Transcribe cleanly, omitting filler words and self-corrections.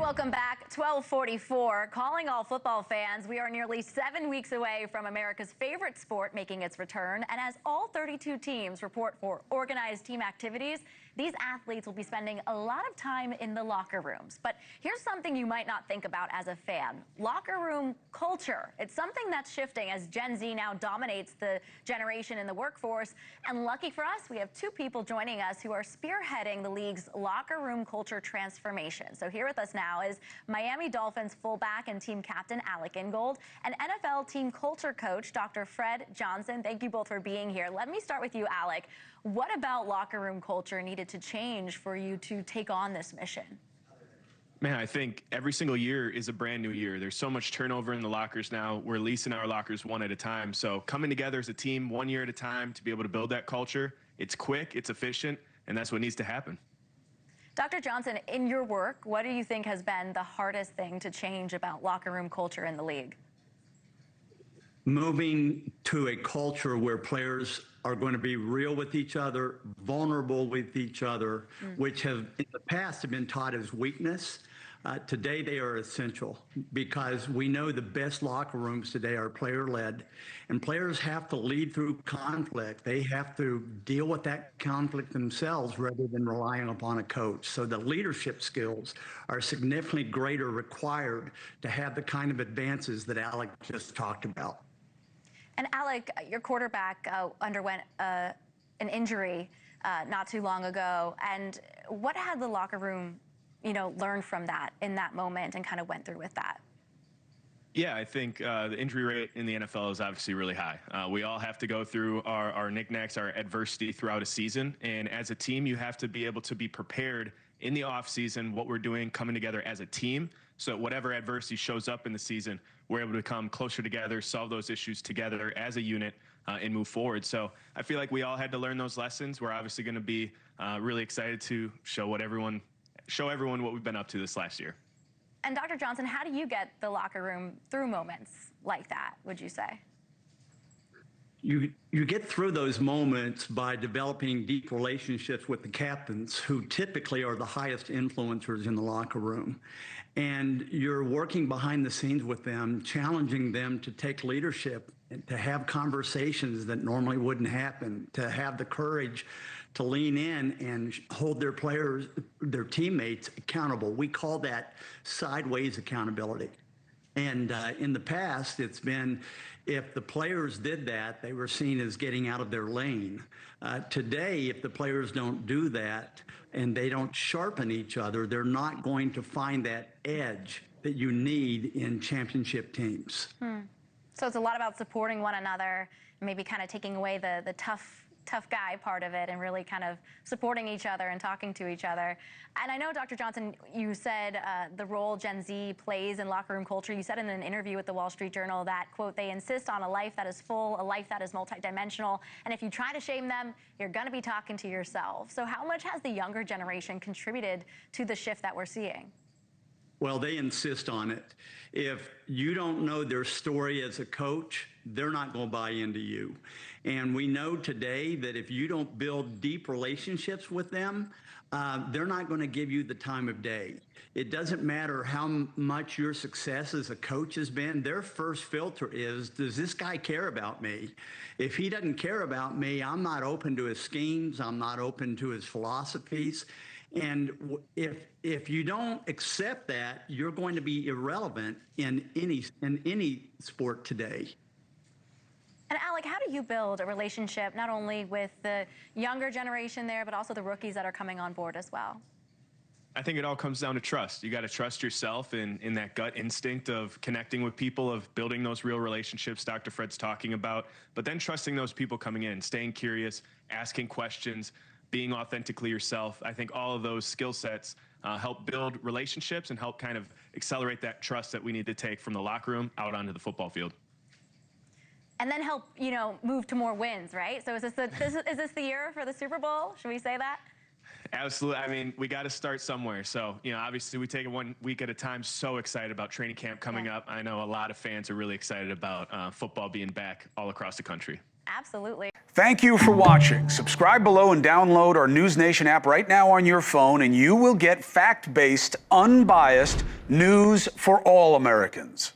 welcome back. 12:44. Calling all football fans. We are nearly 7 weeks away from America's favorite sport making its return. And as all 32 teams report for organized team activities, these athletes will be spending a lot of time in the locker rooms. But here's something you might not think about as a fan. Locker room culture. It's something that's shifting as Gen Z now dominates the generation in the workforce. And lucky for us, we have two people joining us who are spearheading the league's locker room culture transformation. So here with us now is Miami Dolphins fullback and team captain Alec Ingold and NFL team culture coach Dr. Fred Johnson. Thank you both for being here. Let me start with you, Alec. What about locker room culture needed to change for you to take on this mission? Man, I think every single year is a brand new year. There's so much turnover in the lockers now. We're leasing our lockers one at a time. So coming together as a team 1 year at a time to be able to build that culture, it's quick, it's efficient, and that's what needs to happen. Dr. Johnson, in your work, what do you think has been the hardest thing to change about locker room culture in the league? Moving to a culture where players are going to be real with each other, vulnerable with each other, which have in the past have been taught as weakness. Today they are essential because we know the best locker rooms today are player-led, and players have to lead through conflict. They have to deal with that conflict themselves rather than relying upon a coach. So the leadership skills are significantly greater required to have the kind of advances that Alec just talked about. And Alec, your quarterback underwent an injury not too long ago. And what had the locker room, learned from that in that moment and kind of went through with that? Yeah, I think the injury rate in the NFL is obviously really high. We all have to go through our knickknacks, our adversity throughout a season. And as a team, you have to be able to be prepared in the offseason, what we're doing, coming together as a team, so that whatever adversity shows up in the season, we're able to come closer together, solve those issues together as a unit, and move forward. So I feel like we all had to learn those lessons. We're obviously going to be really excited to show everyone what we've been up to this last year. And Dr. Johnson, how do you get the locker room through moments like that, would you say? You get through those moments by developing deep relationships with the captains, who typically are the highest influencers in the locker room. And you're working behind the scenes with them, challenging them to take leadership, to have conversations that normally wouldn't happen, to have the courage to lean in and hold their players, their teammates accountable. We call that sideways accountability. And in the past, it's been, if the players did that, they were seen as getting out of their lane. Today, if the players don't do that and they don't sharpen each other, they're not going to find that edge that you need in championship teams. So it's a lot about supporting one another, maybe kind of taking away the tough guy part of it and really kind of supporting each other and talking to each other. And I know, Dr. Johnson, you said the role Gen Z plays in locker room culture. You said in an interview with the Wall Street Journal that, quote, they insist on a life that is full, a life that is multidimensional. And if you try to shame them, you're going to be talking to yourself. So how much has the younger generation contributed to the shift that we're seeing? Well, they insist on it. If you don't know their story as a coach, they're not going to buy into you. And we know today that if you don't build deep relationships with them, they're not going to give you the time of day. It doesn't matter how much your success as a coach has been. Their first filter is, does this guy care about me? If he doesn't care about me, I'm not open to his schemes. I'm not open to his philosophies. And if you don't accept that, you're going to be irrelevant in any sport today. And Alec, how do you build a relationship not only with the younger generation there, but also the rookies that are coming on board as well? I think it all comes down to trust. You got to trust yourself in that gut instinct of connecting with people, of building those real relationships Dr. Fred's talking about, but then trusting those people coming in, staying curious, asking questions, being authentically yourself. I think all of those skill sets help build relationships and help kind of accelerate that trust that we need to take from the locker room out onto the football field. And then help, move to more wins, right? So is this the year for the Super Bowl? Should we say that? Absolutely. I mean, we got to start somewhere. So, obviously we take it 1 week at a time. So excited about training camp coming up. I know a lot of fans are really excited about football being back all across the country. Absolutely. Thank you for watching. Subscribe below and download our NewsNation app right now on your phone, and you will get fact-based, unbiased news for all Americans.